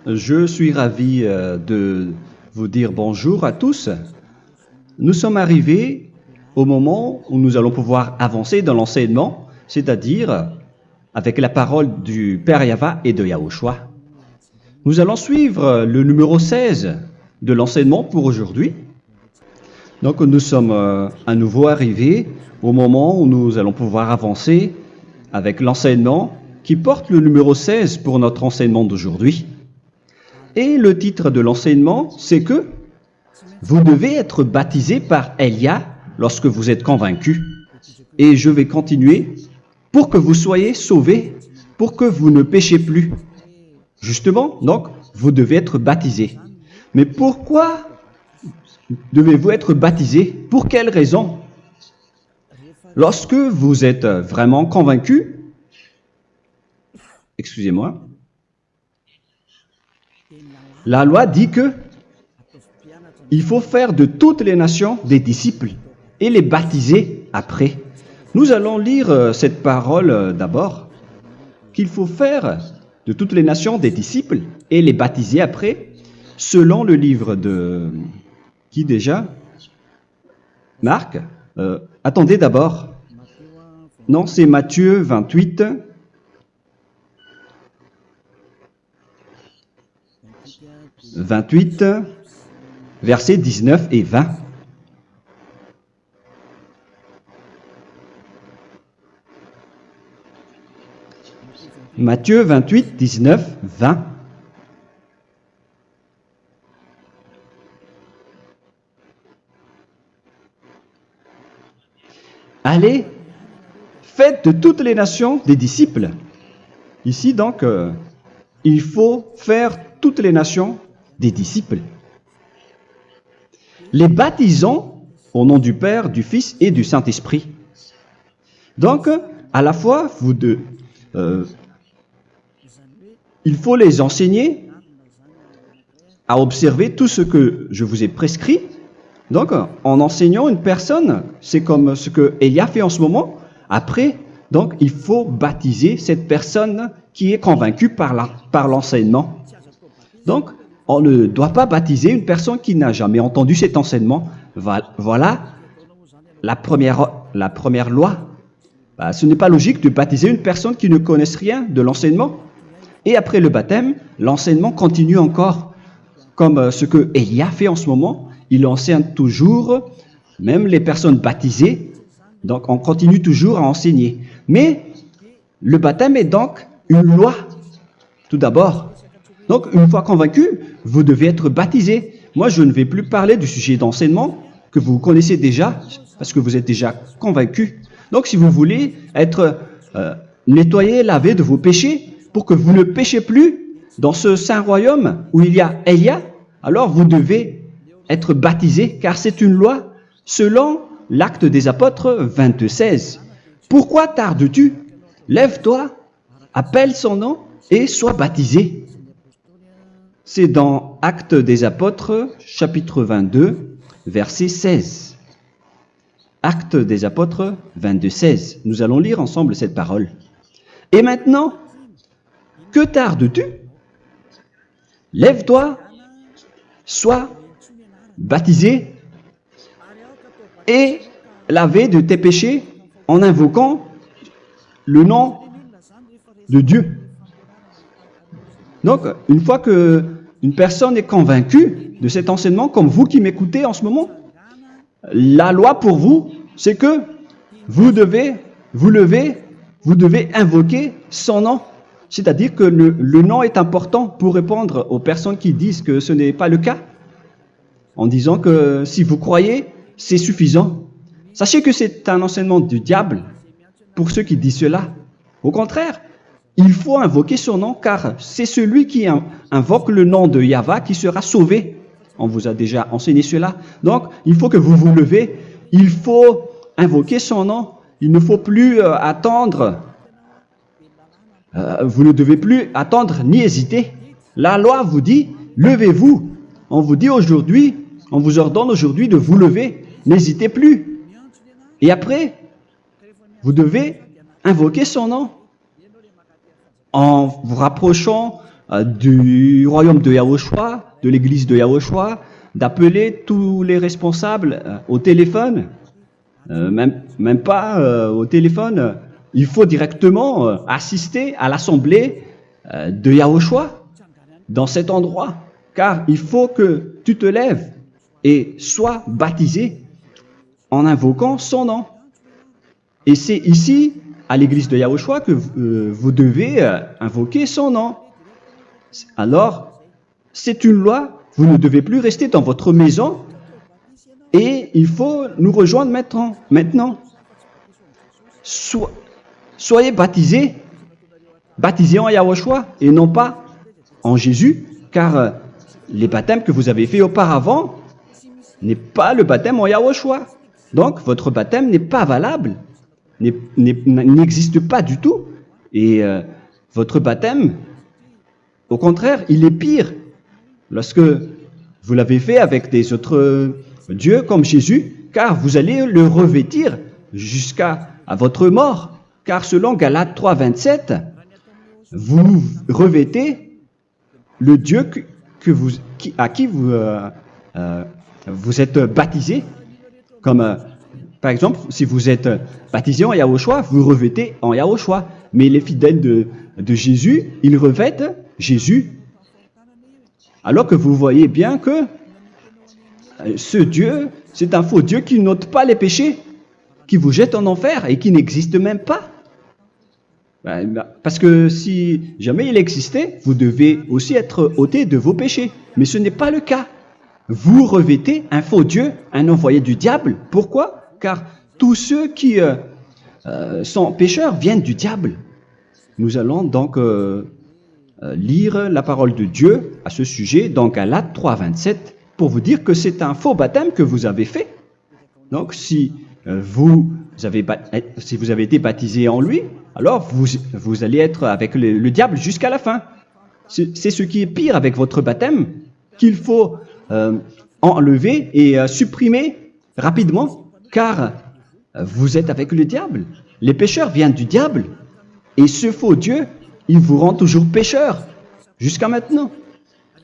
Je suis ravi de vous dire bonjour à tous. Nous sommes arrivés au moment où nous allons pouvoir avancer dans l'enseignement, c'est-à-dire avec la parole du Père Yava et de Yahushua. Nous allons suivre le numéro 16 de l'enseignement pour aujourd'hui. Donc nous sommes à nouveau arrivés au moment où nous allons pouvoir avancer avec l'enseignement qui porte le numéro 16 pour notre enseignement d'aujourd'hui. Et le titre de l'enseignement, c'est que vous devez être baptisé par Elia lorsque vous êtes convaincu. Et je vais continuer pour que vous soyez sauvés, pour que vous ne péchez plus. Justement, donc, vous devez être baptisé. Mais pourquoi devez-vous être baptisé? Pour quelle raison? Lorsque vous êtes vraiment convaincu, excusez-moi, la loi dit que il faut faire de toutes les nations des disciples et les baptiser après. Nous allons lire cette parole d'abord, qu'il faut faire de toutes les nations des disciples et les baptiser après, selon le livre de... Qui déjà? Marc. Attendez d'abord. Non, c'est Matthieu 28. Versets 19 et 20. Matthieu 28, 19, 20. Allez, faites de toutes les nations des disciples. Ici donc, il faut faire toutes les nations des disciples. Les baptisons au nom du Père, du Fils et du Saint-Esprit. Donc, à la fois, il faut les enseigner à observer tout ce que je vous ai prescrit. Donc, en enseignant une personne, c'est comme ce que Elia fait en ce moment. Après, donc, il faut baptiser cette personne qui est convaincue par l'enseignement. Donc, on ne doit pas baptiser une personne qui n'a jamais entendu cet enseignement. Voilà la première loi. Ce n'est pas logique de baptiser une personne qui ne connaisse rien de l'enseignement. Et après le baptême, l'enseignement continue encore, comme ce que Elia fait en ce moment. Il enseigne toujours, même les personnes baptisées. Donc, on continue toujours à enseigner. Mais le baptême est donc une loi, tout d'abord. Donc, une fois convaincu, vous devez être baptisé. Moi, je ne vais plus parler du sujet d'enseignement que vous connaissez déjà, parce que vous êtes déjà convaincu. Donc, si vous voulez être nettoyé, lavé de vos péchés, pour que vous ne péchez plus dans ce saint royaume où il y a Elia, alors vous devez être baptisé, car c'est une loi selon l'Acte des Apôtres 22:16. Pourquoi tardes-tu? Lève-toi, appelle son nom et sois baptisé. C'est dans Actes des Apôtres, chapitre 22, verset 16. Actes des Apôtres 22:16. Nous allons lire ensemble cette parole. Et maintenant, que tardes-tu? Lève-toi, sois baptisé et lavé de tes péchés en invoquant le nom de Dieu. Donc, une fois que une personne est convaincue de cet enseignement, comme vous qui m'écoutez en ce moment, la loi pour vous, c'est que vous devez invoquer son nom. C'est-à-dire que le nom est important pour répondre aux personnes qui disent que ce n'est pas le cas, en disant que si vous croyez, c'est suffisant. Sachez que c'est un enseignement du diable pour ceux qui disent cela. Au contraire, il faut invoquer son nom, car c'est celui qui invoque le nom de Yahva qui sera sauvé. On vous a déjà enseigné cela. Donc, il faut que vous vous levez, il faut invoquer son nom. Il ne faut plus attendre. Vous ne devez plus attendre ni hésiter. La loi vous dit, levez-vous. On vous dit aujourd'hui, on vous ordonne aujourd'hui de vous lever. N'hésitez plus. Et après, vous devez invoquer son nom en vous rapprochant du royaume de Yahushua, de l'église de Yahushua, d'appeler tous les responsables au téléphone, même pas au téléphone. Il faut directement assister à l'assemblée de Yahushua dans cet endroit, car il faut que tu te lèves et sois baptisé en invoquant son nom. Et c'est ici, à l'église de Yahushua, que vous devez invoquer son nom. Alors, c'est une loi, vous ne devez plus rester dans votre maison et il faut nous rejoindre maintenant. Soyez baptisés en Yahushua et non pas en Jésus, car les baptêmes que vous avez faits auparavant n'est pas le baptême en Yahushua. Donc, votre baptême n'est pas valable, n'existe pas du tout. Et votre baptême, au contraire, il est pire lorsque vous l'avez fait avec des autres dieux comme Jésus, car vous allez le revêtir jusqu'à votre mort. Car selon Galates 3, 27, vous revêtez le Dieu à qui vous êtes baptisé. Comme par exemple, si vous êtes baptisé en Yahushua, vous revêtez en Yahushua. Mais les fidèles de Jésus, ils revêtent Jésus. Alors que vous voyez bien que ce Dieu, c'est un faux Dieu qui n'ôte pas les péchés, qui vous jette en enfer et qui n'existe même pas. Parce que si jamais il existait, vous devez aussi être ôté de vos péchés. Mais ce n'est pas le cas. Vous revêtez un faux Dieu, un envoyé du diable. Pourquoi? Car tous ceux qui sont pécheurs viennent du diable. Nous allons donc lire la parole de Dieu à ce sujet dans Galates 3, 27 pour vous dire que c'est un faux baptême que vous avez fait. Donc si vous avez été baptisé en lui, alors vous allez être avec le diable jusqu'à la fin. C'est ce qui est pire avec votre baptême qu'il faut enlever et supprimer rapidement, car vous êtes avec le diable. Les pécheurs viennent du diable, et ce faux Dieu, il vous rend toujours pécheur, jusqu'à maintenant.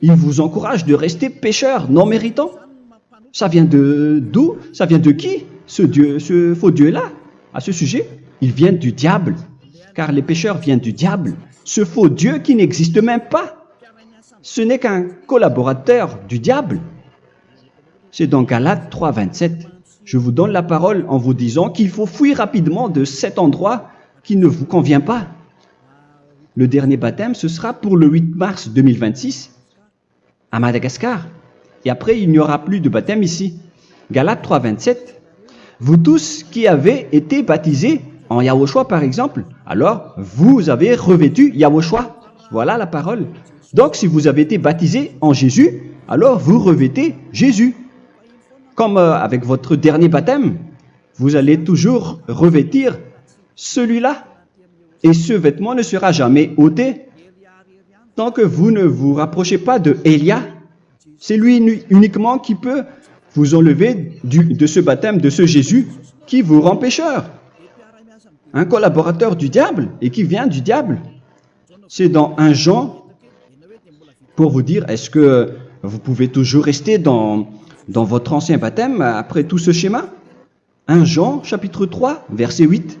Il vous encourage de rester pécheur, non méritant. Ça vient d'où? Ça vient de qui, ce faux Dieu-là? À ce sujet, il vient du diable, car les pécheurs viennent du diable. Ce faux Dieu qui n'existe même pas. Ce n'est qu'un collaborateur du diable. C'est dans Galates 3, 27. Je vous donne la parole en vous disant qu'il faut fuir rapidement de cet endroit qui ne vous convient pas. Le dernier baptême, ce sera pour le 8 mars 2026 à Madagascar. Et après, il n'y aura plus de baptême ici. Galates 3, 27. Vous tous qui avez été baptisés en Yahushua, par exemple, alors vous avez revêtu Yahushua. Voilà la parole. Donc, si vous avez été baptisé en Jésus, alors vous revêtez Jésus. Comme avec votre dernier baptême, vous allez toujours revêtir celui-là. Et ce vêtement ne sera jamais ôté tant que vous ne vous rapprochez pas de Élia. C'est lui uniquement qui peut vous enlever de ce baptême, de ce Jésus qui vous rend pécheur. Un collaborateur du diable et qui vient du diable. C'est dans 1 Jean, pour vous dire, est-ce que vous pouvez toujours rester dans votre ancien baptême après tout ce schéma? 1 Jean, chapitre 3, verset 8.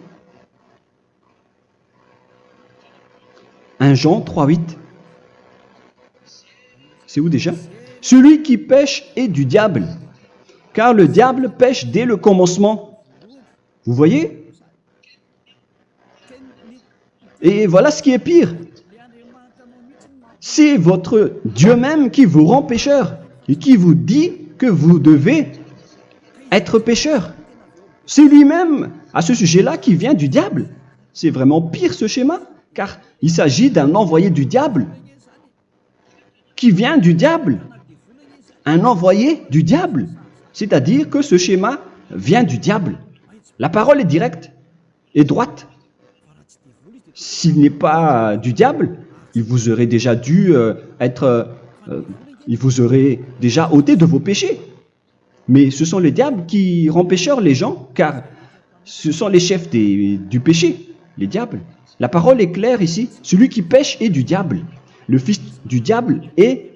1 Jean 3, 8. C'est où déjà? Celui qui pêche est du diable, car le diable pêche dès le commencement. Vous voyez? Et voilà ce qui est pire. C'est votre Dieu même qui vous rend pécheur et qui vous dit que vous devez être pécheur. C'est lui-même, à ce sujet-là, qui vient du diable. C'est vraiment pire ce schéma, car il s'agit d'un envoyé du diable qui vient du diable. Un envoyé du diable. C'est-à-dire que ce schéma vient du diable. La parole est directe et droite. S'il n'est pas du diable, il vous aurait déjà il vous aurait déjà ôté de vos péchés. Mais ce sont les diables qui rendent pécheurs les gens, car ce sont les chefs du péché, les diables. La parole est claire ici, celui qui pêche est du diable. le fils du diable est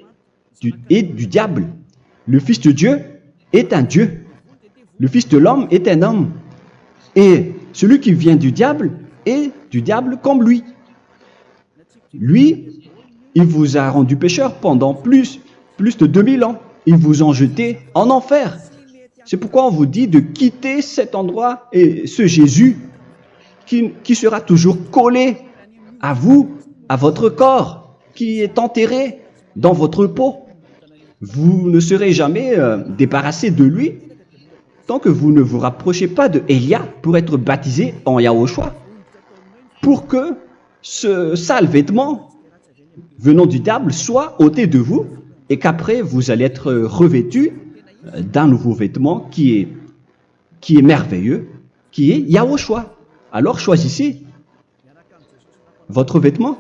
du diable. Le fils de Dieu est un Dieu. Le fils de l'homme est un homme. Et celui qui vient du diable est du diable comme lui. Lui, il vous a rendu pécheur pendant plus de 2000 ans. Il vous a jeté en enfer. C'est pourquoi on vous dit de quitter cet endroit et ce Jésus qui sera toujours collé à vous, à votre corps, qui est enterré dans votre peau. Vous ne serez jamais débarrassé de lui tant que vous ne vous rapprochez pas de Élia pour être baptisé en Yahushua, pour que ce sale vêtement venant du diable soit ôté de vous et qu'après vous allez être revêtu d'un nouveau vêtement qui est merveilleux, qui est Yahushua. Alors choisissez votre vêtement.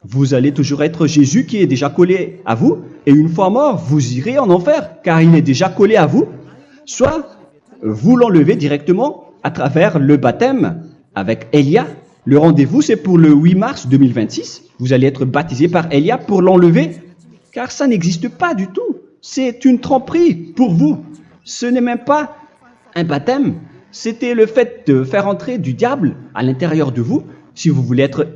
Vous allez toujours être Jésus qui est déjà collé à vous, et une fois mort, vous irez en enfer, car il est déjà collé à vous. Soit vous l'enlevez directement à travers le baptême avec Élia. Le rendez-vous, c'est pour le 8 mars 2026. Vous allez être baptisé par Élia pour l'enlever, car ça n'existe pas du tout. C'est une tromperie pour vous. Ce n'est même pas un baptême. C'était le fait de faire entrer du diable à l'intérieur de vous. Si vous voulez être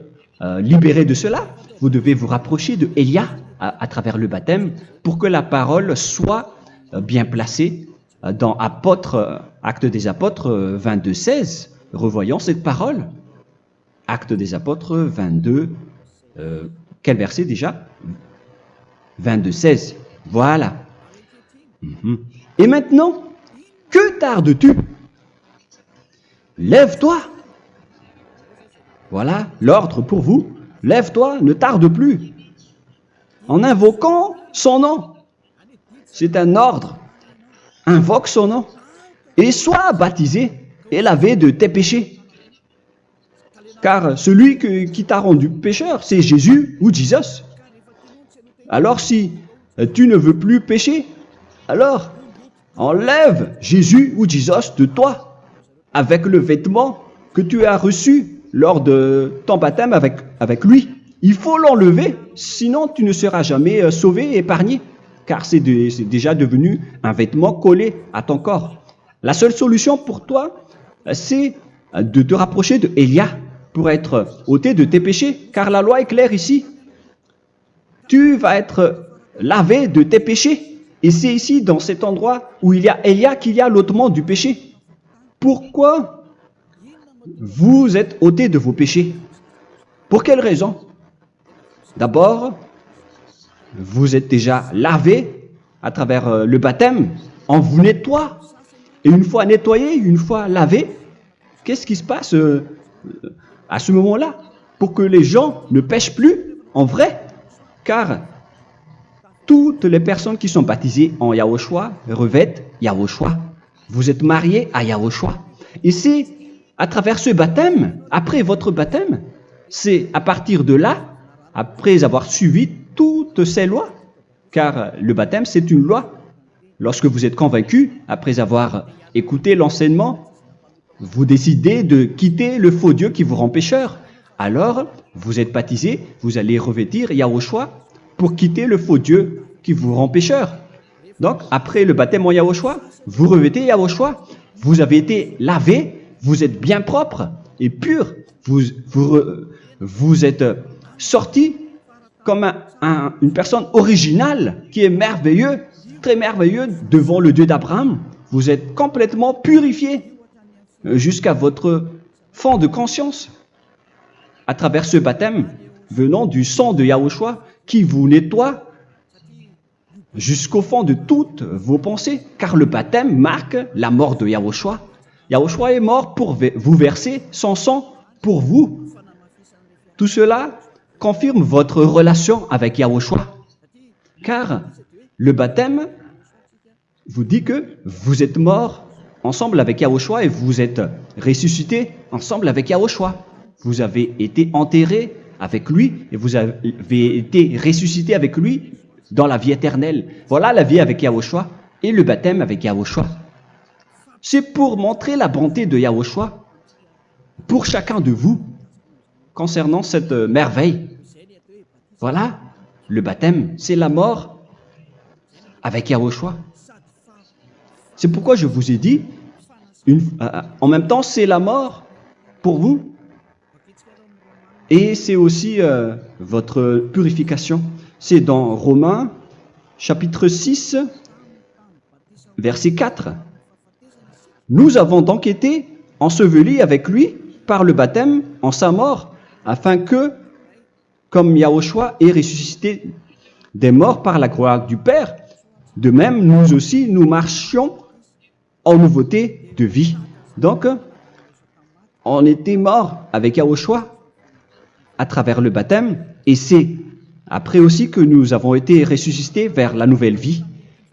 libéré de cela, vous devez vous rapprocher de Élia à travers le baptême pour que la parole soit bien placée dans Actes des Apôtres 22:16. Revoyons cette parole. Actes des Apôtres 22, quel verset déjà? 22:16. Voilà. Et maintenant, que tardes-tu? Lève-toi. Voilà l'ordre pour vous. Lève-toi, ne tarde plus. En invoquant son nom. C'est un ordre. Invoque son nom. Et sois baptisé et lavé de tes péchés. Car celui qui t'a rendu pécheur, c'est Jésus ou Jesus. Alors si tu ne veux plus pécher, alors enlève Jésus ou Jesus de toi avec le vêtement que tu as reçu lors de ton baptême avec lui. Il faut l'enlever, sinon tu ne seras jamais sauvé et épargné, car c'est déjà devenu un vêtement collé à ton corps. La seule solution pour toi, c'est de te rapprocher de Élia pour être ôté de tes péchés, car la loi est claire ici. Tu vas être lavé de tes péchés, et c'est ici, dans cet endroit où il y a Élia, qu'il y a l'ôtement du péché. Pourquoi vous êtes ôté de vos péchés? Pour quelle raison? D'abord, vous êtes déjà lavé à travers le baptême. On vous nettoie. Et une fois nettoyé, une fois lavé, qu'est-ce qui se passe à ce moment-là? Pour que les gens ne pêchent plus en vrai. Car toutes les personnes qui sont baptisées en Yahushua revêtent Yahushua. Vous êtes mariés à Yahushua. Et c'est à travers ce baptême, après votre baptême, c'est à partir de là, après avoir suivi toutes ces lois, car le baptême c'est une loi. Lorsque vous êtes convaincu, après avoir écouté l'enseignement, vous décidez de quitter le faux Dieu qui vous rend pécheur. Alors, vous êtes baptisé, vous allez revêtir Yahushua pour quitter le faux Dieu qui vous rend pécheur. Donc, après le baptême en Yahushua, vous revêtez Yahushua. Vous avez été lavé, vous êtes bien propre et pur. Vous êtes sorti comme une personne originale qui est merveilleux, très merveilleux devant le Dieu d'Abraham. Vous êtes complètement purifié jusqu'à votre fond de conscience à travers ce baptême venant du sang de Yahushua qui vous nettoie jusqu'au fond de toutes vos pensées, car le baptême marque la mort de Yahushua. Yahushua est mort pour vous verser son sang pour vous. Tout cela confirme votre relation avec Yahushua, car le baptême vous dit que vous êtes mort ensemble avec Yahushua et vous êtes ressuscité ensemble avec Yahushua. Vous avez été enterré avec lui et vous avez été ressuscité avec lui dans la vie éternelle. Voilà la vie avec Yahushua et le baptême avec Yahushua. C'est pour montrer la bonté de Yahushua pour chacun de vous concernant cette merveille. Voilà le baptême, c'est la mort avec Yahushua. C'est pourquoi je vous ai dit, en même temps, c'est la mort pour vous. Et c'est aussi votre purification. C'est dans Romains, chapitre 6, verset 4. Nous avons donc été ensevelis avec lui par le baptême en sa mort, afin que, comme Yahushua est ressuscité des morts par la gloire du Père, de même, nous aussi, nous marchions en nouveauté de vie. Donc, on était morts avec Yahushua à travers le baptême, et c'est après aussi que nous avons été ressuscités vers la nouvelle vie.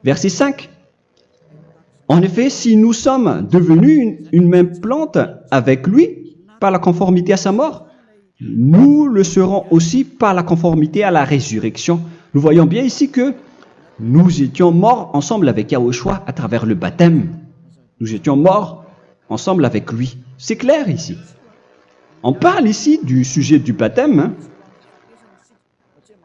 Verset 5. En effet, si nous sommes devenus une même plante avec lui par la conformité à sa mort, nous le serons aussi par la conformité à la résurrection. Nous voyons bien ici que nous étions morts ensemble avec Yahushua à travers le baptême. Nous étions morts ensemble avec lui. C'est clair ici. On parle ici du sujet du baptême.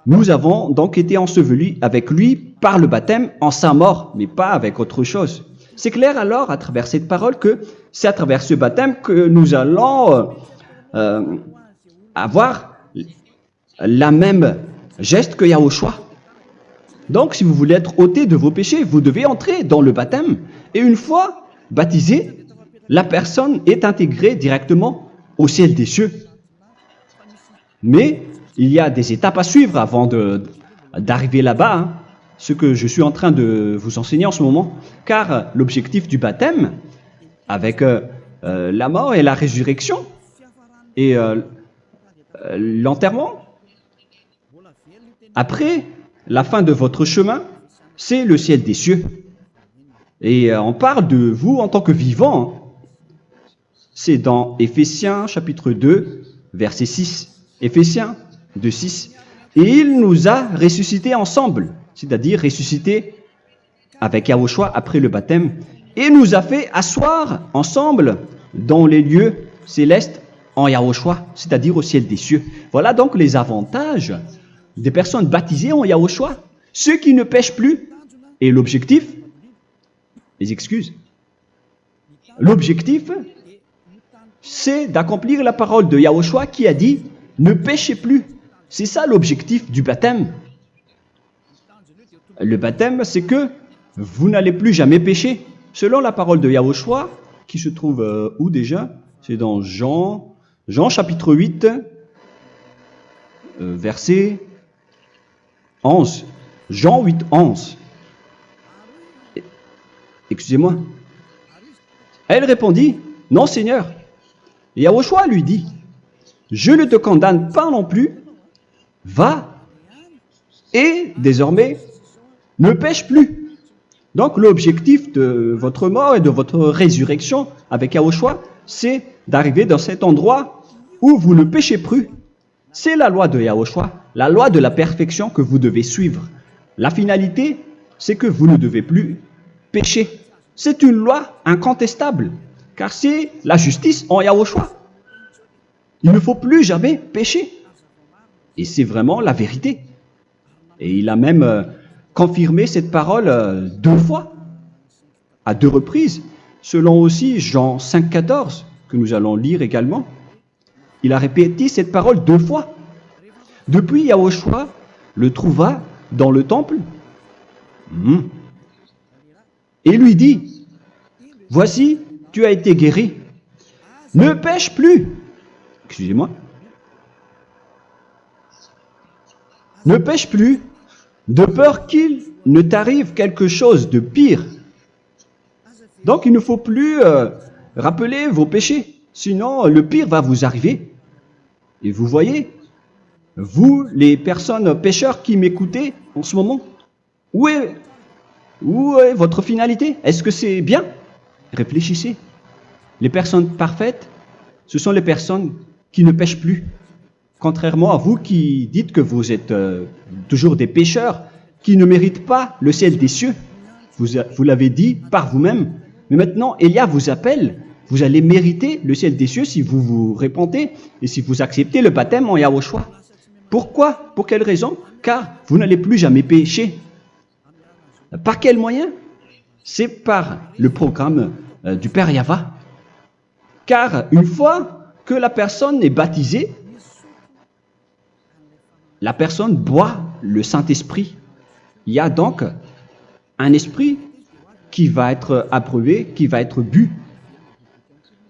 Nous avons donc été ensevelis avec lui par le baptême en sa mort, mais pas avec autre chose. C'est clair alors à travers cette parole que c'est à travers ce baptême que nous allons avoir la même geste que Yahushua. Donc si vous voulez être ôté de vos péchés, vous devez entrer dans le baptême. Et une fois baptisé, la personne est intégrée directement au ciel des cieux. Mais il y a des étapes à suivre avant d'arriver là-bas, ce que je suis en train de vous enseigner en ce moment, car l'objectif du baptême, avec la mort et la résurrection, et l'enterrement, après la fin de votre chemin, c'est le ciel des cieux. Et on parle de vous en tant que vivant. C'est dans Éphésiens chapitre 2, verset 6. Éphésiens 2, 6. Et il nous a ressuscités ensemble, c'est-à-dire ressuscités avec Yahushua après le baptême, et nous a fait asseoir ensemble dans les lieux célestes en Yahushua, c'est-à-dire au ciel des cieux. Voilà donc les avantages des personnes baptisées en Yahushua, ceux qui ne pêchent plus. Et l'objectif, les excuses, l'objectif, c'est d'accomplir la parole de Yahushua qui a dit « Ne péchez plus ». C'est ça l'objectif du baptême. Le baptême, c'est que vous n'allez plus jamais pécher. Selon la parole de Yahushua, qui se trouve où déjà? C'est dans Jean chapitre 8, verset 11. Jean 8, 11. Excusez-moi. Elle répondit, « Non, Seigneur. » Et Yahushua lui dit, « Je ne te condamne pas non plus. Va et désormais ne pêche plus. » Donc l'objectif de votre mort et de votre résurrection avec Yahushua, c'est d'arriver dans cet endroit où vous ne péchez plus. C'est la loi de Yahushua, la loi de la perfection que vous devez suivre. La finalité, c'est que vous ne devez plus pécher. C'est une loi incontestable, car c'est la justice en Yahushua. Il ne faut plus jamais pécher. Et c'est vraiment la vérité. Et il a même confirmé cette parole 2 fois, à 2 reprises, selon aussi Jean 5, 14, que nous allons lire également. Il a répété cette parole 2 fois. Depuis, Yahushua le trouva dans le temple et lui dit, « Voici, tu as été guéri. Ne pêche plus. » Excusez-moi. Ne pêche plus, de peur qu'il ne t'arrive quelque chose de pire. Donc, il ne faut plus rappeler vos péchés, sinon le pire va vous arriver. Et vous voyez, vous, les personnes pécheurs qui m'écoutez en ce moment, où est votre finalité? Est-ce que c'est bien? Réfléchissez. Les personnes parfaites, ce sont les personnes qui ne pêchent plus. Contrairement à vous qui dites que vous êtes toujours des pécheurs, qui ne méritent pas le ciel des cieux. Vous l'avez dit par vous-même. Mais maintenant, Élia vous appelle. Vous allez mériter le ciel des cieux si vous vous repentez et si vous acceptez le baptême en Yahushua. Pourquoi? Pour quelle raison? Car vous n'allez plus jamais pécher. Par quel moyen? C'est par le programme du Père Yahva. Car une fois que la personne est baptisée, la personne boit le Saint-Esprit. Il y a donc un esprit qui va être approuvé, qui va être bu,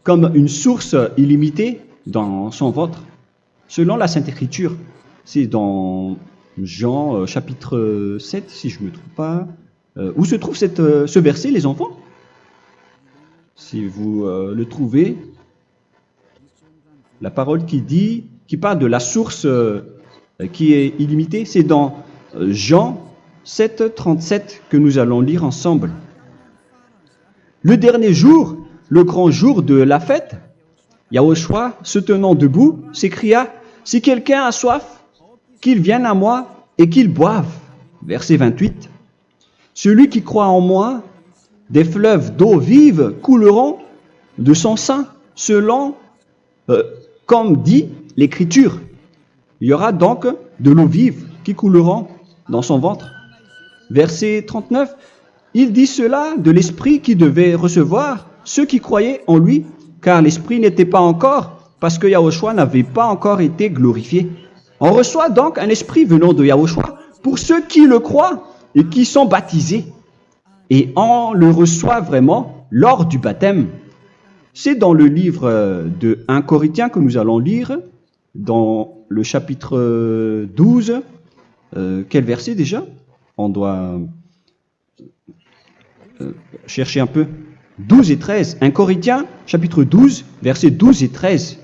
comme une source illimitée dans son ventre, selon la Sainte Écriture. C'est dans Jean chapitre 7, si je ne me trompe pas. Où se trouve ce verset, les enfants? Si vous le trouvez, la parole qui parle de la source qui est illimitée, c'est dans Jean 7, 37 que nous allons lire ensemble. Le dernier jour, le grand jour de la fête, Yahushua, se tenant debout, s'écria, « Si quelqu'un a soif, qu'il vienne à moi et qu'il boive. » Verset 28. « Celui qui croit en moi, des fleuves d'eau vive couleront de son sein, selon, comme dit l'Écriture. » Il y aura donc de l'eau vive qui couleront dans son ventre. Verset 39. Il dit cela de l'Esprit qui devait recevoir ceux qui croyaient en lui, car l'Esprit n'était pas encore, parce que Yahushua n'avait pas encore été glorifié. On reçoit donc un Esprit venant de Yahushua pour ceux qui le croient et qui sont baptisés. Et on le reçoit vraiment lors du baptême. C'est dans le livre de 1 Corinthiens que nous allons lire, dans le chapitre 12. Quel verset déjà? On doit chercher un peu. 12 et 13. 1 Corinthiens, chapitre 12, versets 12 et 13.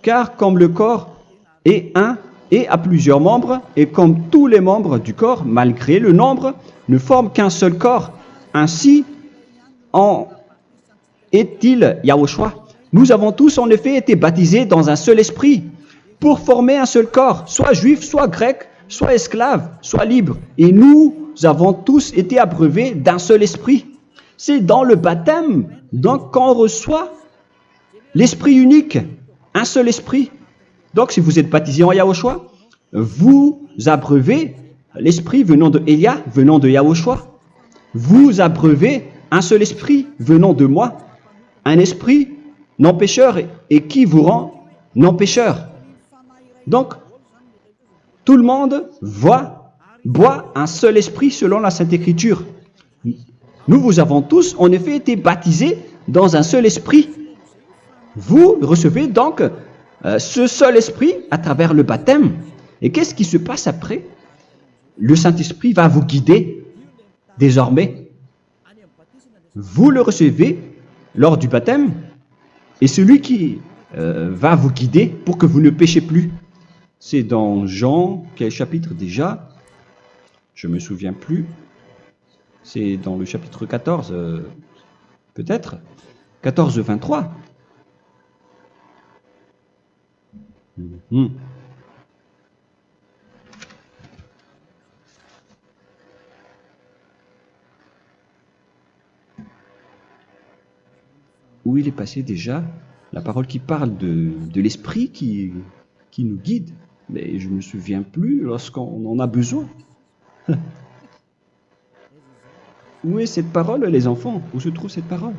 Car comme le corps est un et a plusieurs membres, et comme tous les membres du corps, malgré le nombre, ne forment qu'un seul corps, ainsi en est-il Yahushua. Nous avons tous en effet été baptisés dans un seul esprit, pour former un seul corps, soit juif, soit grec, soit esclave, soit libre. Et nous avons tous été abreuvés d'un seul esprit. C'est dans le baptême, donc, qu'on reçoit l'esprit unique, un seul esprit. Donc, si vous êtes baptisé en Yahushua, vous abreuvez l'esprit venant de Elia, venant de Yahushua. Vous abreuvez un seul esprit venant de moi, un esprit non pécheur et qui vous rend non pécheur. Donc, tout le monde boit un seul esprit selon la Sainte Écriture. Nous vous avons tous en effet été baptisés dans un seul esprit. Vous recevez donc ce seul esprit à travers le baptême. Et qu'est-ce qui se passe après? Le Saint-Esprit va vous guider désormais. Vous le recevez lors du baptême et celui qui va vous guider pour que vous ne péchez plus. C'est dans Jean, quel chapitre déjà? Je ne me souviens plus. C'est dans le chapitre 14, peut-être. 14, 23. Où il est passé déjà la parole qui parle de l'esprit qui nous guide. Mais je ne me souviens plus lorsqu'on en a besoin. Où est cette parole, les enfants? Où se trouve cette parole?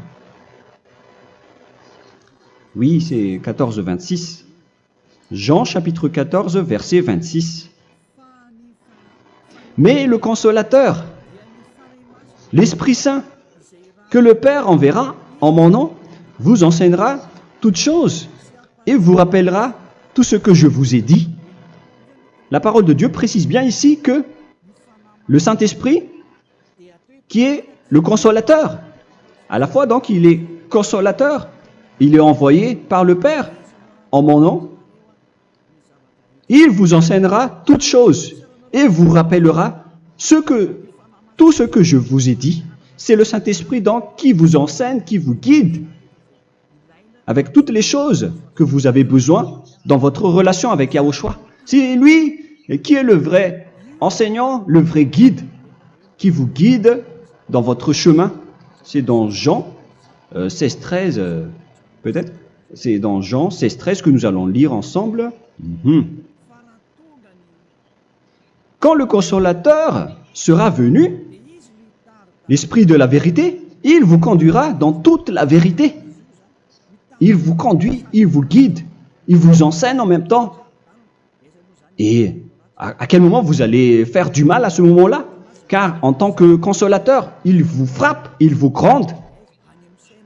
Oui, c'est 14, 26. Jean chapitre 14, verset 26. Mais le consolateur, l'Esprit Saint, que le Père enverra en mon nom, vous enseignera toutes choses et vous rappellera tout ce que je vous ai dit. La parole de Dieu précise bien ici que le Saint-Esprit, qui est le consolateur, à la fois donc il est consolateur, il est envoyé par le Père en mon nom, il vous enseignera toutes choses et vous rappellera tout ce que je vous ai dit. C'est le Saint-Esprit donc qui vous enseigne, qui vous guide avec toutes les choses que vous avez besoin dans votre relation avec Yahushua. C'est lui qui est le vrai enseignant, le vrai guide, qui vous guide dans votre chemin. C'est dans Jean 16, 13, peut-être. C'est dans Jean 16, 13 que nous allons lire ensemble. quand le consolateur sera venu, l'Esprit de la vérité, il vous conduira dans toute la vérité. Il vous conduit, il vous guide, il vous enseigne en même temps. Et à quel moment vous allez faire du mal à ce moment-là? Car en tant que consolateur, il vous frappe, il vous gronde.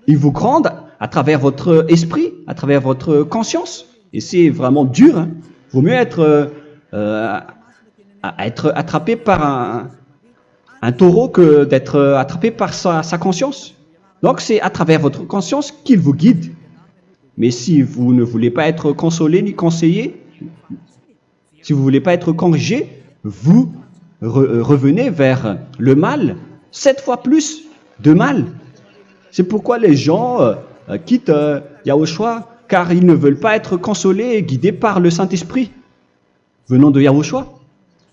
Il vous gronde à travers votre esprit, à travers votre conscience. Et c'est vraiment dur. Hein. Il vaut mieux être attrapé par un taureau que d'être attrapé par sa conscience. Donc c'est à travers votre conscience qu'il vous guide. Mais si vous ne voulez pas être consolé ni conseillé, si vous ne voulez pas être corrigé, vous revenez vers le mal, 7 fois plus de mal. C'est pourquoi les gens quittent Yahushua, car ils ne veulent pas être consolés et guidés par le Saint-Esprit venant de Yahushua.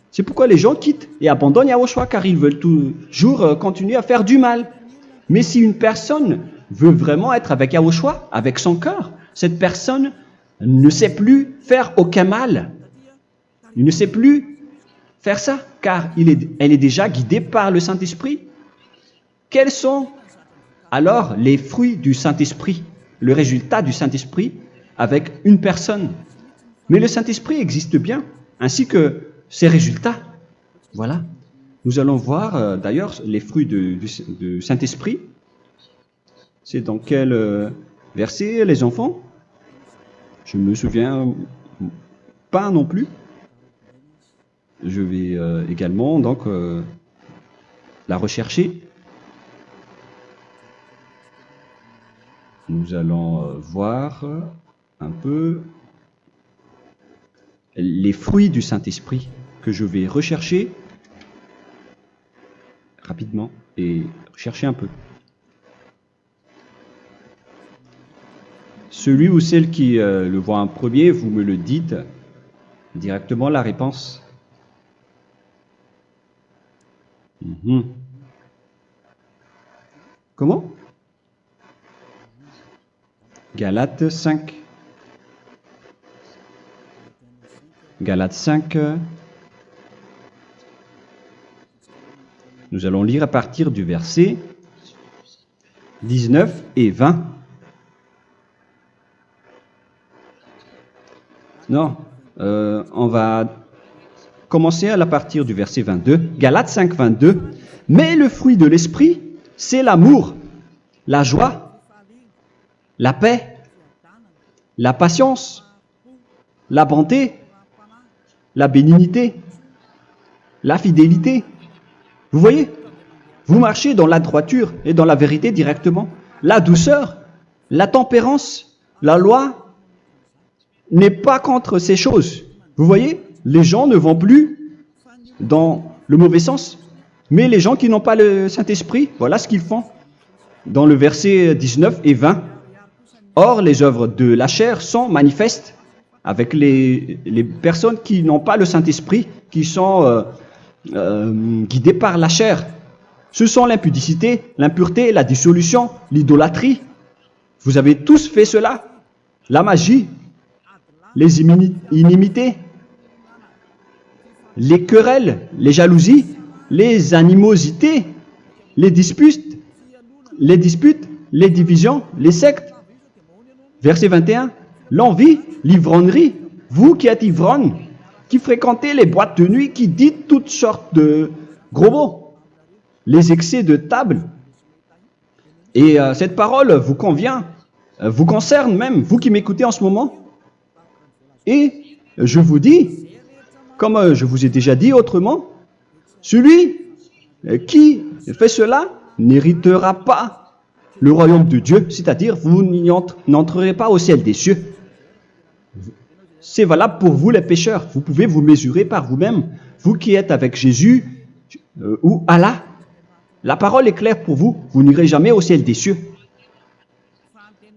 C'est pourquoi les gens quittent et abandonnent Yahushua, car ils veulent toujours continuer à faire du mal. Mais si une personne veut vraiment être avec Yahushua, avec son cœur, cette personne ne sait plus faire aucun mal. Il ne sait plus faire ça, car elle est déjà guidée par le Saint-Esprit. Quels sont alors les fruits du Saint-Esprit, le résultat du Saint-Esprit avec une personne? Mais le Saint-Esprit existe bien, ainsi que ses résultats. Voilà. Nous allons voir d'ailleurs les fruits du Saint-Esprit. C'est dans quel verset, les enfants? Je ne me souviens pas non plus. Je vais également donc la rechercher. Nous allons voir un peu les fruits du Saint-Esprit que je vais rechercher rapidement et chercher un peu. Celui ou celle qui le voit en premier, vous me le dites directement la réponse. Comment? Galates 5. Galates 5. Nous allons lire à partir du verset 19 et 20. Non, on va commencer à partir du verset 22. Galates 5, 22. Mais le fruit de l'esprit, c'est l'amour, la joie, la paix, la patience, la bonté, la bénignité, la fidélité. Vous voyez, vous marchez dans la droiture et dans la vérité directement. La douceur, la tempérance, la loi n'est pas contre ces choses. Vous voyez, les gens ne vont plus dans le mauvais sens. Mais les gens qui n'ont pas le Saint-Esprit, voilà ce qu'ils font. Dans le verset 19 et 20. Or, les œuvres de la chair sont manifestes avec les personnes qui n'ont pas le Saint-Esprit, qui sont guidées par la chair. Ce sont l'impudicité, l'impureté, la dissolution, l'idolâtrie. Vous avez tous fait cela. La magie, les inimités, les querelles, les jalousies, les animosités, les disputes, les divisions, les sectes. Verset 21, l'envie, l'ivrognerie, vous qui êtes ivrognes, qui fréquentez les boîtes de nuit, qui dites toutes sortes de gros mots, les excès de table. Et cette parole vous convient, vous concerne même, vous qui m'écoutez en ce moment. Et je vous dis, comme je vous ai déjà dit autrement, celui qui fait cela n'héritera pas le royaume de Dieu, c'est-à-dire vous n'entrerez pas au ciel des cieux. C'est valable pour vous les pécheurs. Vous pouvez vous mesurer par vous-même, vous qui êtes avec Jésus ou Allah. La parole est claire pour vous, vous n'irez jamais au ciel des cieux.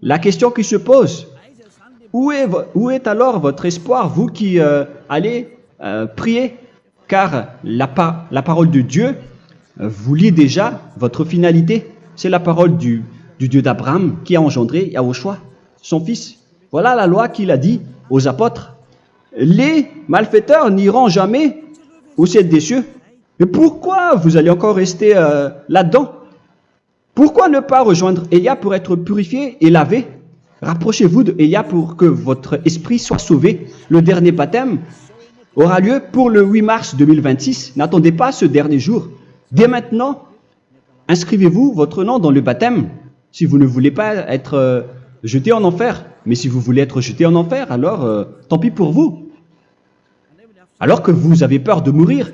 La question qui se pose, où est alors votre espoir, vous qui allez prier? Car la parole de Dieu vous lit déjà votre finalité. C'est la parole du Dieu d'Abraham qui a engendré Yahushua, son fils. Voilà la loi qu'il a dit aux apôtres. Les malfaiteurs n'iront jamais au ciel des cieux. Mais pourquoi vous allez encore rester là-dedans? Pourquoi ne pas rejoindre Élia pour être purifié et lavé? Rapprochez-vous de Élia pour que votre esprit soit sauvé. Le dernier baptême aura lieu pour le 8 mars 2026. N'attendez pas ce dernier jour. Dès maintenant, inscrivez-vous votre nom dans le baptême si vous ne voulez pas être jeté en enfer. Mais si vous voulez être jeté en enfer, alors tant pis pour vous. Alors que vous avez peur de mourir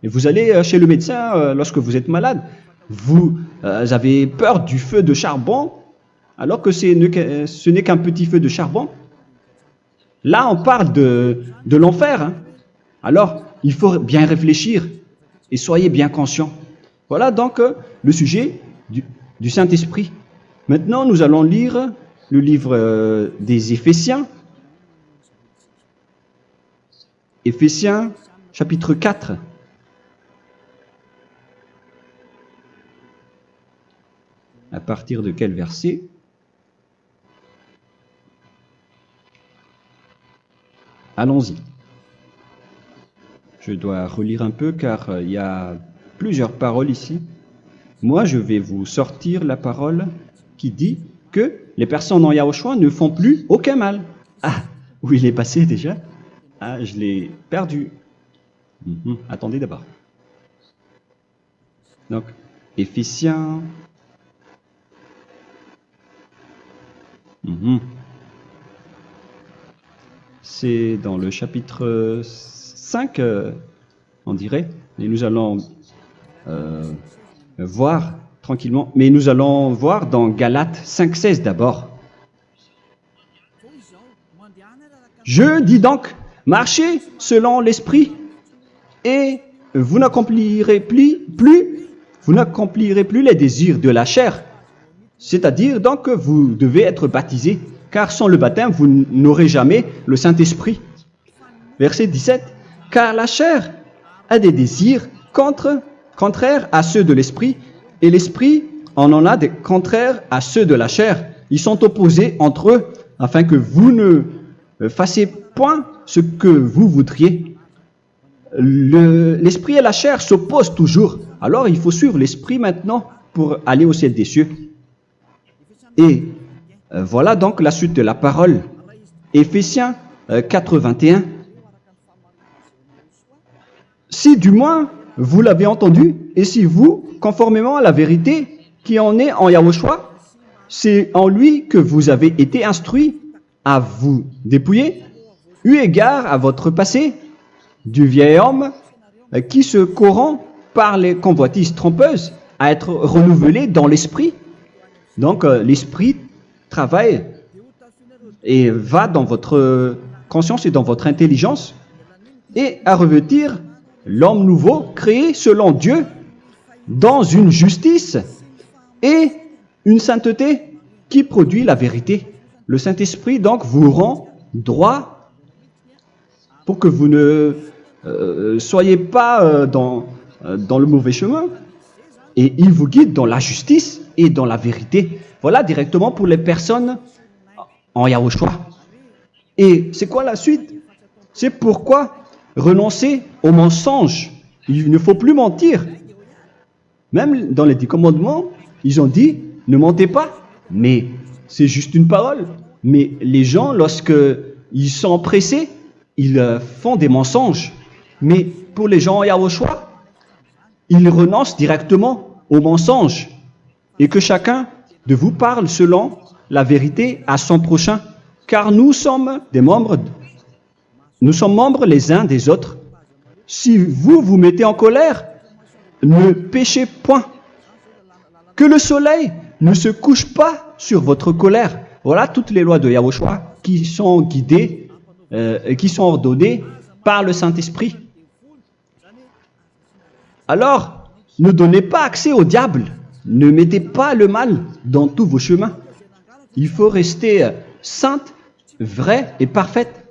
et vous allez chez le médecin lorsque vous êtes malade, vous avez peur du feu de charbon alors que ce n'est qu'un petit feu de charbon. Là, on parle de l'enfer. Hein. Alors, il faut bien réfléchir et soyez bien conscients. Voilà donc le sujet du Saint-Esprit. Maintenant, nous allons lire le livre des Éphésiens. Éphésiens, chapitre 4. À partir de quel verset? Allons-y. Je dois relire un peu car il y a plusieurs paroles ici. Moi, je vais vous sortir la parole qui dit que les personnes en Yahushua ne font plus aucun mal. Ah, où il est passé déjà? Ah, je l'ai perdu. Attendez d'abord. Donc, Éphésiens. C'est dans le chapitre 5, on dirait. Et nous allons voir tranquillement. Mais nous allons voir dans Galates 5,16 d'abord. Je dis donc, marchez selon l'esprit et vous n'accomplirez plus les désirs de la chair. C'est-à-dire donc que vous devez être baptisé, car sans le baptême, vous n'aurez jamais le Saint-Esprit. Verset 17. Car la chair a des désirs contraires à ceux de l'esprit, et l'esprit en a des contraires à ceux de la chair. Ils sont opposés entre eux, afin que vous ne fassiez point ce que vous voudriez. L'esprit et la chair s'opposent toujours. Alors il faut suivre l'esprit maintenant pour aller au ciel des cieux. Et voilà donc la suite de la parole. Éphésiens 4:21. Si du moins vous l'avez entendu, et si vous, conformément à la vérité qui en est en Yahushua, c'est en lui que vous avez été instruits à vous dépouiller, eu égard à votre passé, du vieil homme qui se corrompt par les convoitises trompeuses, à être renouvelé dans l'esprit. Donc l'esprit travaille et va dans votre conscience et dans votre intelligence et à revêtir l'homme nouveau créé selon Dieu dans une justice et une sainteté qui produit la vérité. Le Saint-Esprit donc vous rend droit pour que vous ne soyez pas dans le mauvais chemin et il vous guide dans la justice et dans la vérité. Voilà directement pour les personnes en Yahushua. Et c'est quoi la suite? C'est pourquoi renoncer au mensonge. Il ne faut plus mentir. Même dans les 10 commandements, ils ont dit ne mentez pas. Mais c'est juste une parole. Mais les gens, lorsqu'ils sont pressés, ils font des mensonges. Mais pour les gens en Yahushua, ils renoncent directement au mensonge. Et que chacun de vous parle selon la vérité à son prochain, car nous sommes membres les uns des autres. Si vous vous mettez en colère, ne péchez point. Que le soleil ne se couche pas sur votre colère. Voilà toutes les lois de Yahushua qui sont guidées, qui sont ordonnées par le Saint-Esprit. Alors, ne donnez pas accès au diable. Ne mettez pas le mal dans tous vos chemins. Il faut rester sainte, vraie et parfaite.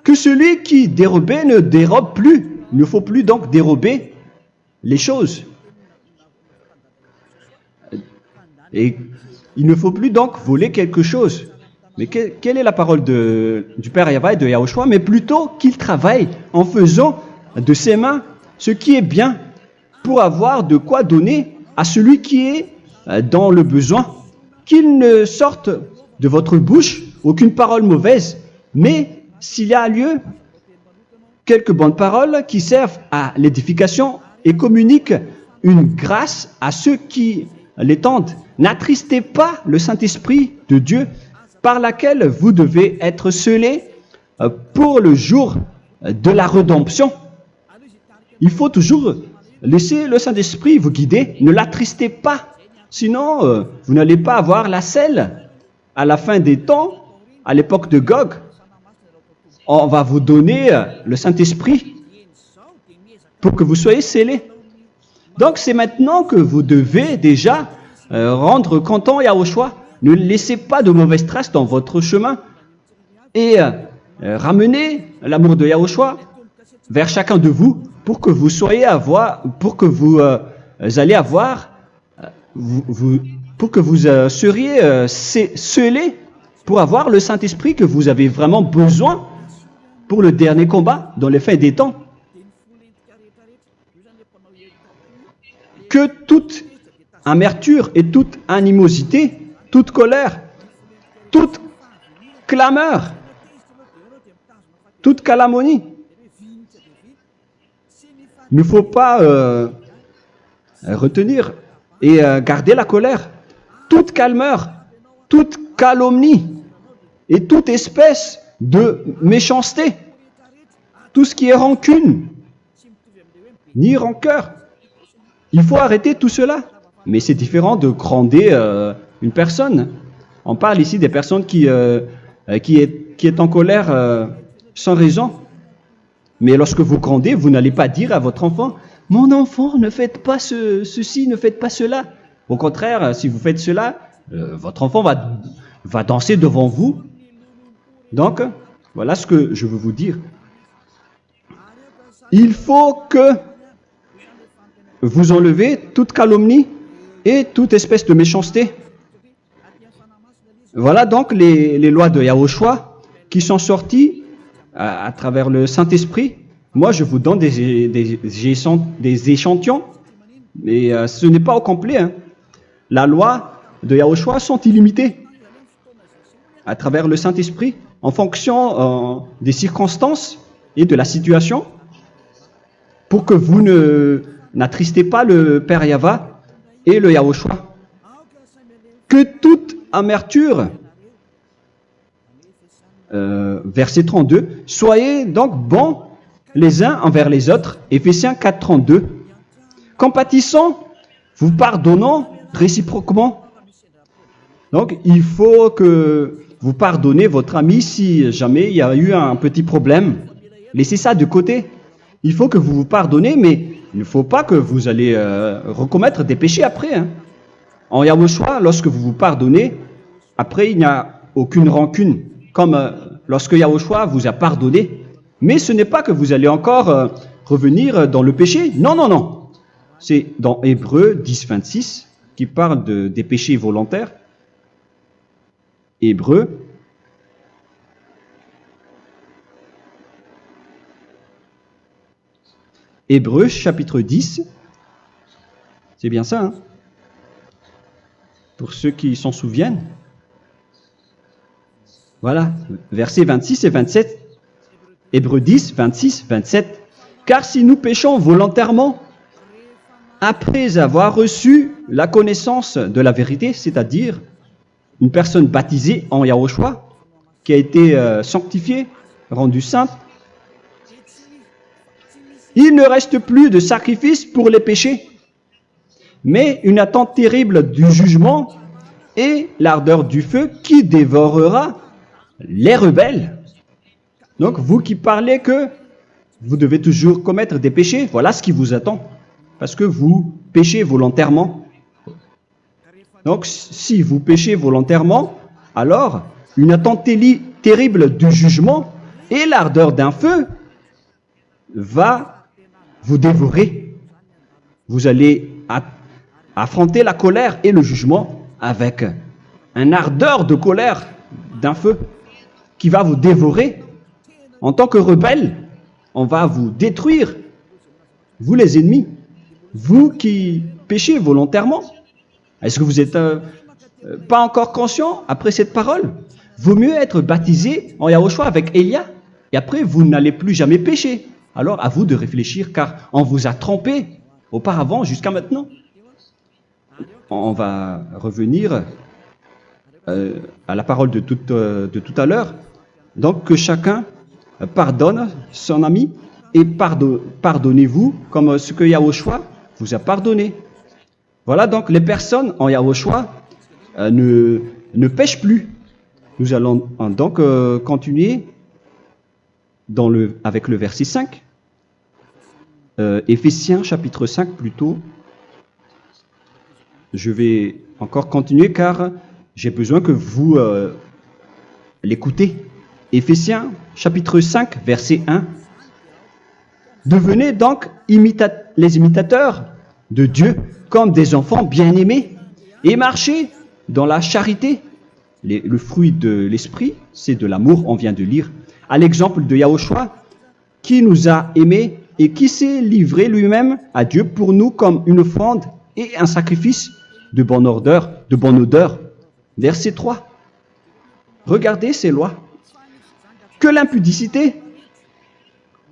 Que celui qui dérobait ne dérobe plus. Il ne faut plus donc dérober les choses. Et il ne faut plus donc voler quelque chose. Mais quelle est la parole du Père Yahweh et de Yahushua? Mais plutôt qu'il travaille en faisant de ses mains ce qui est bien pour avoir de quoi donner à celui qui est dans le besoin. Qu'il ne sorte de votre bouche aucune parole mauvaise, mais s'il y a lieu, quelques bonnes paroles qui servent à l'édification et communiquent une grâce à ceux qui l'étendent. N'attristez pas le Saint-Esprit de Dieu par laquelle vous devez être scellés pour le jour de la rédemption. Il faut toujours laisser le Saint-Esprit vous guider, ne l'attristez pas, sinon vous n'allez pas avoir la selle à la fin des temps, à l'époque de Gog. On va vous donner le Saint-Esprit pour que vous soyez scellés. Donc c'est maintenant que vous devez déjà rendre content Yahushua. Ne laissez pas de mauvaises traces dans votre chemin et ramenez l'amour de Yahushua vers chacun de vous pour que vous soyez pour que vous seriez scellés pour avoir le Saint-Esprit que vous avez vraiment besoin pour le dernier combat dans les fins des temps. Que toute amertume et toute animosité, toute colère, toute clameur, toute calomnie, il ne faut pas retenir et garder la colère. Toute calmeur, toute calomnie et toute espèce de méchanceté, tout ce qui est rancune, ni rancœur. Il faut arrêter tout cela. Mais c'est différent de gronder une personne. On parle ici des personnes qui est en colère sans raison. Mais lorsque vous grondez, vous n'allez pas dire à votre enfant « Mon enfant, ne faites pas ceci, ne faites pas cela ». Au contraire, si vous faites cela, votre enfant va danser devant vous. Donc, voilà ce que je veux vous dire. Il faut que vous enlevez toute calomnie et toute espèce de méchanceté. Voilà donc les lois de Yahushua qui sont sorties à travers le Saint-Esprit. Moi, je vous donne des échantillons, mais ce n'est pas au complet. Hein. La loi de Yahushua sont illimitées à travers le Saint-Esprit en fonction des circonstances et de la situation pour que vous n'attristez pas le Père Yahva et le Yahushua. Que toute amertume, verset 32, soyez donc bons les uns envers les autres, Éphésiens 4, 32, compatissant, vous pardonnant réciproquement. Donc, il faut que vous pardonnez votre ami si jamais il y a eu un petit problème. Laissez ça de côté. Il faut que vous vous pardonnez, mais il ne faut pas que vous allez recommettre des péchés après. Hein. En Yahushua, lorsque vous vous pardonnez, après il n'y a aucune rancune, comme lorsque Yahushua vous a pardonné. Mais ce n'est pas que vous allez encore revenir dans le péché. Non, non, non. C'est dans Hébreux 10, 26 qui parle des péchés volontaires. Hébreux. Hébreux chapitre 10. C'est bien ça, hein? Pour ceux qui s'en souviennent. Voilà, versets 26 et 27. Hébreux 10, 26, 27. Car si nous péchons volontairement, après avoir reçu la connaissance de la vérité, c'est-à-dire une personne baptisée en Yahushua, qui a été sanctifiée, rendue sainte, il ne reste plus de sacrifice pour les péchés, mais une attente terrible du jugement et l'ardeur du feu qui dévorera les rebelles. Donc, vous qui parlez que vous devez toujours commettre des péchés, voilà ce qui vous attend, parce que vous péchez volontairement. Donc, si vous péchez volontairement, alors une attente terrible du jugement et l'ardeur d'un feu va vous dévorer. Vous allez affronter la colère et le jugement avec une ardeur de colère d'un feu qui va vous dévorer. En tant que rebelle, on va vous détruire vous les ennemis, vous qui péchez volontairement. Est-ce que vous n'êtes pas encore conscient après cette parole? Vaut mieux être baptisé en Yahushua avec Elia, et après vous n'allez plus jamais pécher. Alors à vous de réfléchir, car on vous a trompé auparavant jusqu'à maintenant. On va revenir à la parole de tout à l'heure. Donc que chacun pardonne son ami et pardonnez-vous comme ce que Yahushua vous a pardonné. Voilà donc les personnes en Yahushua ne pêchent plus. Nous allons donc continuer avec le verset 5. Éphésiens chapitre 5 plutôt. Je vais encore continuer car j'ai besoin que vous l'écoutez. Éphésiens chapitre 5 verset 1. Devenez donc les imitateurs de Dieu comme des enfants bien-aimés et marchez dans la charité. Le fruit de l'esprit, c'est de l'amour, on vient de lire, à l'exemple de Yahushua qui nous a aimés et qui s'est livré lui-même à Dieu pour nous comme une offrande et un sacrifice de bonne odeur. Verset 3. Regardez ces lois. Que l'impudicité,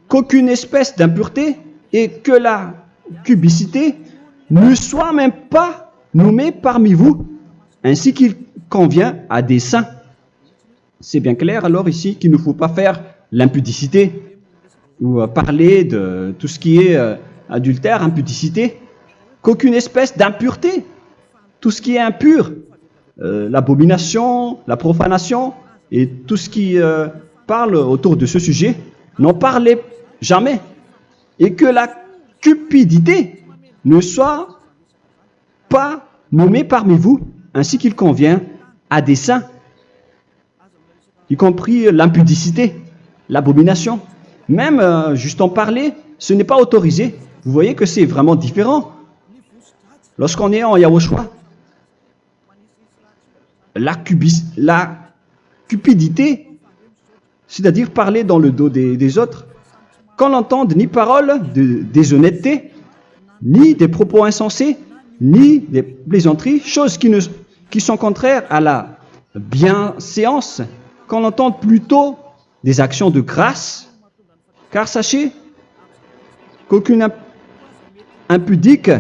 qu'aucune espèce d'impureté et que la cubicité ne soit même pas nommée parmi vous, ainsi qu'il convient à des saints. C'est bien clair alors ici qu'il ne faut pas faire l'impudicité ou parler de tout ce qui est adultère, impudicité, qu'aucune espèce d'impureté, tout ce qui est impur, l'abomination, la profanation et tout ce qui parle autour de ce sujet, n'en parlez jamais. Et que la cupidité ne soit pas nommée parmi vous, ainsi qu'il convient à des saints, y compris l'impudicité, l'abomination. Même juste en parler, ce n'est pas autorisé. Vous voyez que c'est vraiment différent. Lorsqu'on est en Yahushua, la cupidité, c'est-à-dire parler dans le dos des autres, qu'on n'entende ni parole de déshonnêteté, ni des propos insensés, ni des plaisanteries, choses qui sont contraires à la bienséance, qu'on entende plutôt des actions de grâce, car sachez qu'aucune impudique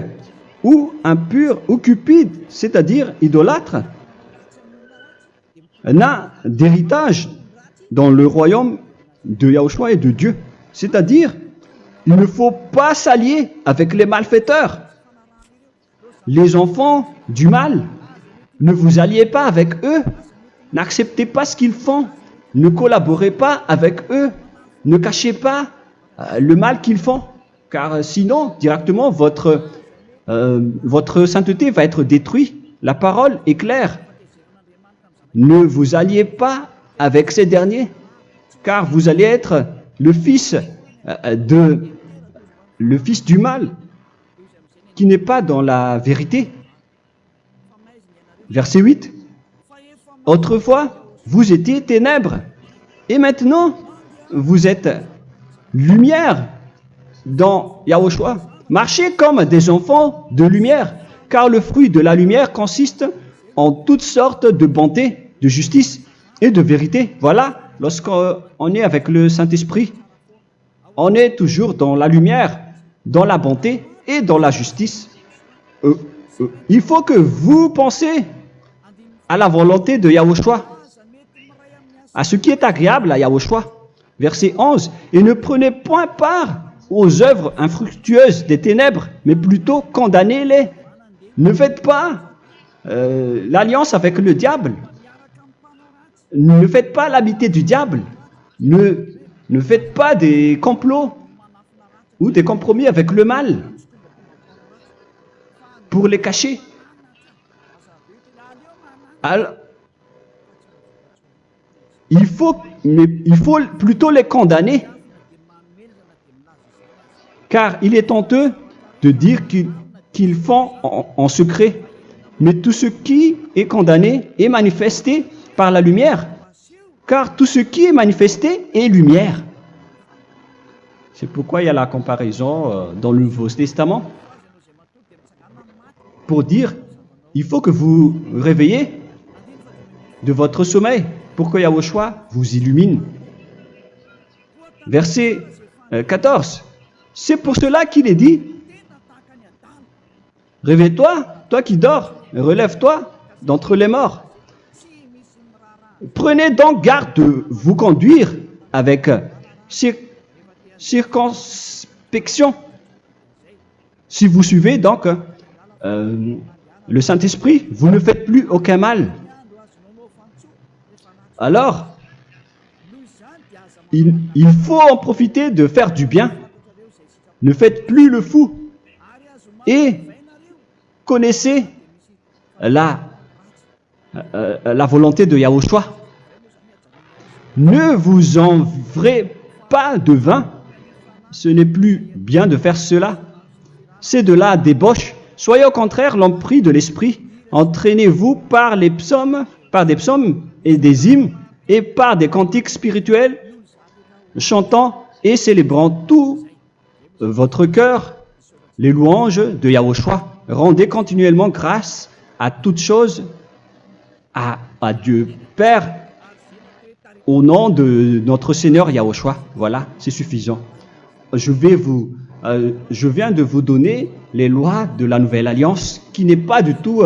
ou impure ou cupide, c'est-à-dire idolâtre, n'a d'héritage dans le royaume de Yahushua et de Dieu. C'est-à-dire, il ne faut pas s'allier avec les malfaiteurs. Les enfants du mal, ne vous alliez pas avec eux. N'acceptez pas ce qu'ils font. Ne collaborez pas avec eux. Ne cachez pas le mal qu'ils font. Car sinon, directement, votre sainteté va être détruite. La parole est claire. Ne vous alliez pas avec ces derniers, car vous allez être le fils du mal, qui n'est pas dans la vérité. Verset 8. Autrefois, vous étiez ténèbres, et maintenant, vous êtes lumière dans Yahushua. Marchez comme des enfants de lumière, car le fruit de la lumière consiste en toutes sortes de bonté, de justice et de vérité. Voilà, lorsqu'on est avec le Saint-Esprit, on est toujours dans la lumière, dans la bonté et dans la justice. Il faut que vous pensiez à la volonté de Yahushua, à ce qui est agréable à Yahushua. Verset 11. Et ne prenez point part aux œuvres infructueuses des ténèbres, mais plutôt condamnez-les. Ne faites pas l'alliance avec le diable. Ne faites pas l'amitié du diable. Ne faites pas des complots ou des compromis avec le mal pour les cacher. Alors, il faut plutôt les condamner, car il est honteux de dire qu'ils font en secret. Mais tout ce qui est condamné est manifesté par la lumière, car tout ce qui est manifesté est lumière. C'est pourquoi il y a la comparaison dans le Nouveau Testament pour dire il faut que vous réveillez de votre sommeil pour que Yahushua vous illumine. Verset 14. C'est pour cela qu'il est dit réveille-toi, toi qui dors, relève-toi d'entre les morts. Prenez donc garde de vous conduire avec circonspection. Si vous suivez donc le Saint-Esprit, vous ne faites plus aucun mal. Alors, il faut en profiter de faire du bien. Ne faites plus le fou. Et connaissez la volonté de Yahushua. Ne vous envrez pas de vin. Ce n'est plus bien de faire cela. C'est de la débauche. Soyez au contraire l'empris de l'esprit. Entraînez-vous par des psaumes et des hymnes et par des cantiques spirituels, chantant et célébrant tout votre cœur les louanges de Yahushua. Rendez continuellement grâce à toutes choses à Dieu Père au nom de notre Seigneur Yahushua. Voilà, c'est suffisant. Je viens de vous donner les lois de la Nouvelle Alliance qui n'est pas du tout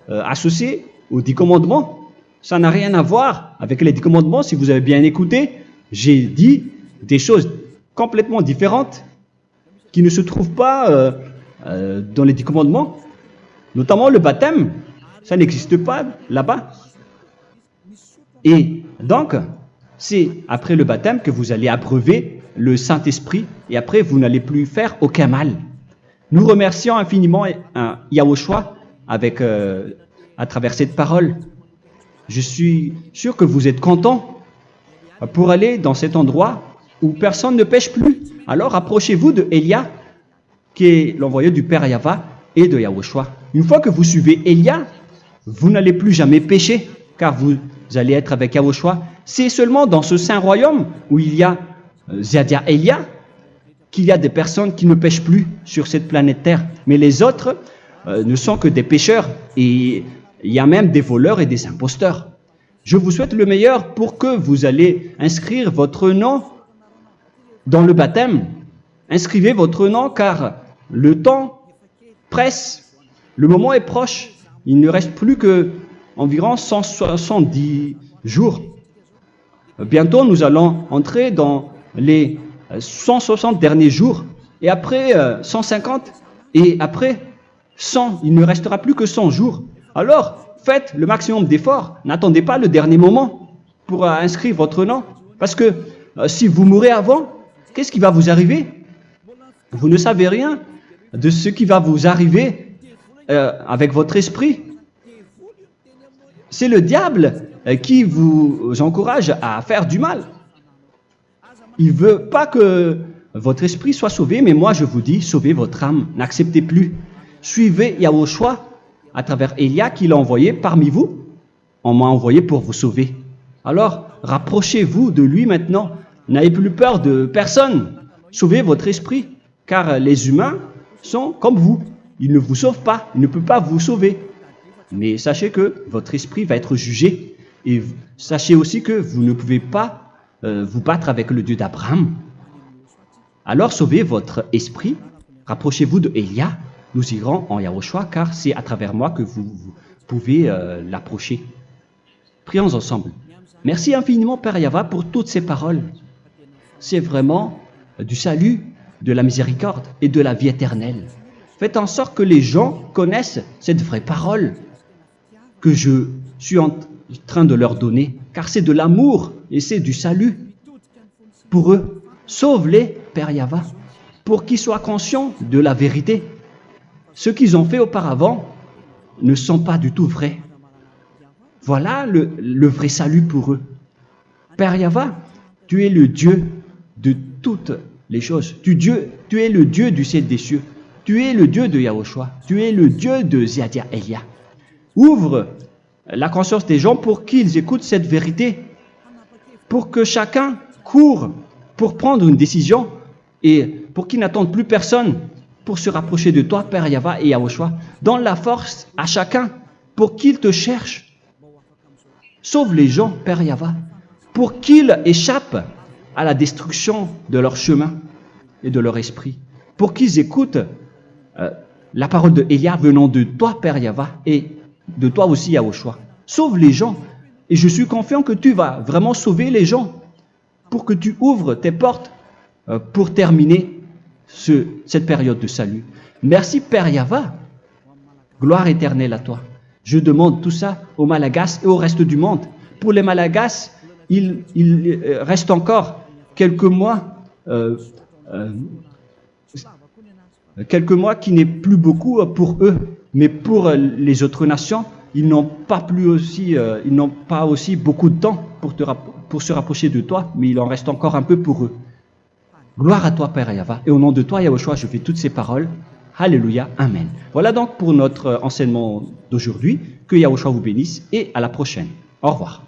associée aux 10 commandements. Ça n'a rien à voir avec les 10 commandements. Si vous avez bien écouté, j'ai dit des choses complètement différentes qui ne se trouvent pas dans les 10 commandements. Notamment le baptême, ça n'existe pas là-bas. Et donc, c'est après le baptême que vous allez abreuver le Saint-Esprit et après vous n'allez plus faire aucun mal. Nous remercions infiniment Yahushua à travers cette parole. Je suis sûr que vous êtes contents pour aller dans cet endroit où personne ne pêche plus. Alors approchez-vous de Élia, qui est l'envoyé du Père Yahva et de Yahushua. Une fois que vous suivez Élia, vous n'allez plus jamais pécher, car vous allez être avec Yahushua. C'est seulement dans ce saint royaume où il y a Ziadia Elia qu'il y a des personnes qui ne pêchent plus sur cette planète Terre. Mais les autres ne sont que des pécheurs et il y a même des voleurs et des imposteurs. Je vous souhaite le meilleur pour que vous allez inscrire votre nom dans le baptême. Inscrivez votre nom car le temps presse, le moment est proche. Il ne reste plus que environ 170 jours. Bientôt, nous allons entrer dans les 160 derniers jours et après 150 et après 100. Il ne restera plus que 100 jours. Alors, faites le maximum d'efforts. N'attendez pas le dernier moment pour inscrire votre nom. Parce que si vous mourrez avant, qu'est-ce qui va vous arriver? Vous ne savez rien de ce qui va vous arriver avec votre esprit. C'est le diable qui vous encourage à faire du mal. Il ne veut pas que votre esprit soit sauvé, mais moi je vous dis, sauvez votre âme. N'acceptez plus. Suivez Yahushua à travers Élia qu'il a envoyé parmi vous. On m'a envoyé pour vous sauver. Alors, rapprochez-vous de lui maintenant. N'ayez plus peur de personne. Sauvez votre esprit, car les humains sont comme vous. Ils ne vous sauvent pas, ils ne peuvent pas vous sauver. Mais sachez que votre esprit va être jugé. Et sachez aussi que vous ne pouvez pas vous battre avec le Dieu d'Abraham. Alors sauvez votre esprit, rapprochez-vous de Élia. Nous irons en Yahushua, car c'est à travers moi que vous pouvez l'approcher. Prions ensemble. Merci infiniment, Père Yahva, pour toutes ces paroles. C'est vraiment du salut, de la miséricorde et de la vie éternelle. Faites en sorte que les gens connaissent cette vraie parole que je suis en train de leur donner, car c'est de l'amour et c'est du salut pour eux. Sauve-les, Père Yahva, pour qu'ils soient conscients de la vérité. Ce qu'ils ont fait auparavant ne sont pas du tout vrais. Voilà le vrai salut pour eux. Père Yahva, tu es le Dieu de toutes les choses. Tu es le Dieu du ciel des cieux. Tu es le Dieu de Yahushua. Tu es le Dieu de Ziadia Elia. Ouvre la conscience des gens pour qu'ils écoutent cette vérité, pour que chacun court pour prendre une décision et pour qu'ils n'attendent plus personne pour se rapprocher de toi, Père Yahweh et Yahushua. Donne la force à chacun pour qu'ils te cherchent. Sauve les gens, Père Yahweh, pour qu'ils échappent à la destruction de leur chemin et de leur esprit, pour qu'ils écoutent la parole de Elia venant de toi, Père Yahweh, et de toi aussi, Yahushua. Sauve les gens, et je suis confiant que tu vas vraiment sauver les gens, pour que tu ouvres tes portes pour terminer cette période de salut. Merci, Père Yahweh. Gloire éternelle à toi. Je demande tout ça aux Malagasy et au reste du monde. Pour les Malagasy, il reste encore quelques mois qui n'est plus beaucoup pour eux, mais pour les autres nations, ils n'ont pas aussi beaucoup de temps pour se rapprocher de toi, mais il en reste encore un peu pour eux. Gloire à toi, Père Yahweh, et au nom de toi, Yahushua, je fais toutes ces paroles. Alléluia, Amen. Voilà donc pour notre enseignement d'aujourd'hui. Que Yahushua vous bénisse et à la prochaine. Au revoir.